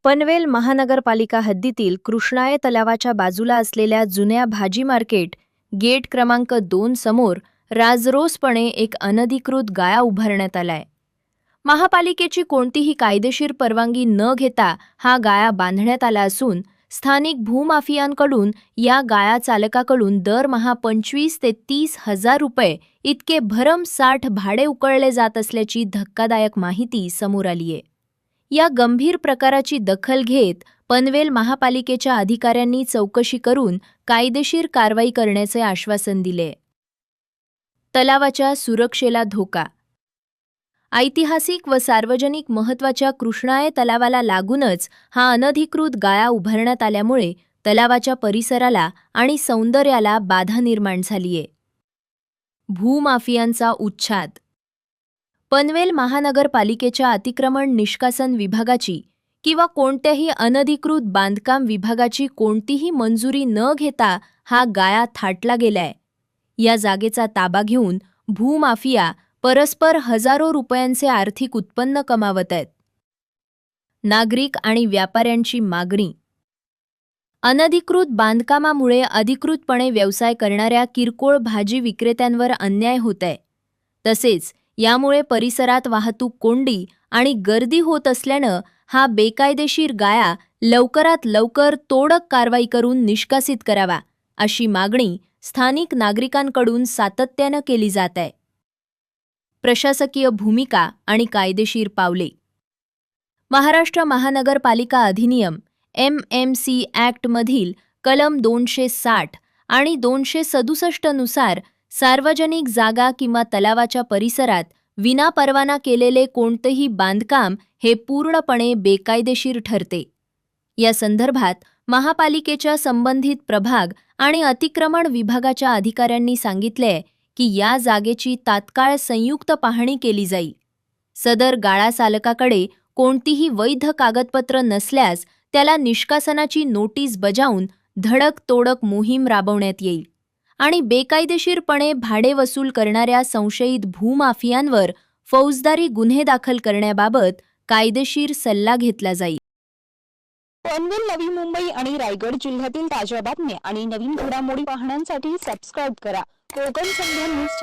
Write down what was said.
पनवेल महानगरपालिका हद्दीतील कृष्णाय तलावाच्या बाजूला असलेल्या जुन्या भाजी मार्केट गेट क्रमांक 2 समोर राजरोसपणे एक अनधिकृत गाळा उभारण्यात आलाय. महापालिकेची कोणतीही कायदेशीर परवानगी न घेता हा गाळा बांधण्यात आला असून स्थानिक भूमाफियांकडून या गाळा चालकाकडून दरमहा 25 ते 30 हजार रुपये इतके भरमसाठ भाडे उकळले जात असल्याची धक्कादायक माहिती समोर आलीय. या गंभीर प्रकाराची दखल घेत पनवेल महापालिकेच्या अधिकाऱ्यांनी चौकशी करून कायदेशीर कारवाई करण्याचे आश्वासन दिले. तलावाच्या सुरक्षेला धोका. ऐतिहासिक व सार्वजनिक महत्त्वाच्या कृष्णाय तलावाला लागूनच हा अनधिकृत गाळा उभारण्यात आल्यामुळे तलावाच्या परिसराला आणि सौंदर्याला बाधा निर्माण झालीय. भूमाफियांचा उच्छाद. पनवेल महानगरपालिकेच्या अतिक्रमण निष्कासन विभागाची किंवा कोणत्याही अनधिकृत बांधकाम विभागाची कोणतीही मंजुरी न घेता हा गाळा थाटला गेलाय. या जागेचा ताबा घेऊन भूमाफिया परस्पर हजारो रुपयांचे आर्थिक उत्पन्न कमावत आहेत. नागरिक आणि व्यापाऱ्यांची मागणी. अनधिकृत बांधकामामुळे अधिकृतपणे व्यवसाय करणाऱ्या किरकोळ भाजी विक्रेत्यांवर अन्याय होत आहे. तसेच यामुळे परिसरात वाहतूक कोंडी आणि गर्दी होत असल्यानं हा बेकायदेशीर गाळा लवकरात लवकर तोडक कारवाई करून निष्कासित करावा, अशी मागणी स्थानिक नागरिकांकडून सातत्यानं केली जात आहे. प्रशासकीय भूमिका आणि कायदेशीर पावले. महाराष्ट्र महानगरपालिका अधिनियम MMC ॲक्टमधील कलम 260 आणि 267 नुसार सार्वजनिक जागा किंवा तलावाच्या परिसरात विनापरवाना केलेले कोणतेही बांधकाम हे पूर्णपणे बेकायदेशीर ठरते. या संदर्भात महापालिकेच्या संबंधित प्रभाग आणि अतिक्रमण विभागाच्या अधिकाऱ्यांनी सांगितले की या जागेची तात्काळ संयुक्त पाहणी केली जाईल. सदर गाळा चालकाकडे कोणतीही वैध कागदपत्र नसल्यास त्याला निष्कासनाची नोटीस बजावून धडक तोडक मोहीम राबवण्यात येईल आणि बेकायदेशीरपणे भाडे वसूल करणाऱ्या संशयित भूमाफियांवर फौजदारी गुन्हे दाखल करण्याबाबत कायदेशीर सल्ला घेतला जाईल. पनवेल, नवी मुंबई आणि रायगड जिल्ह्यातील ताज्या बातम्या आणि नवीन घडामोडी पाहण्यासाठी सबस्क्राईब करा कोकण संध्या न्यूज.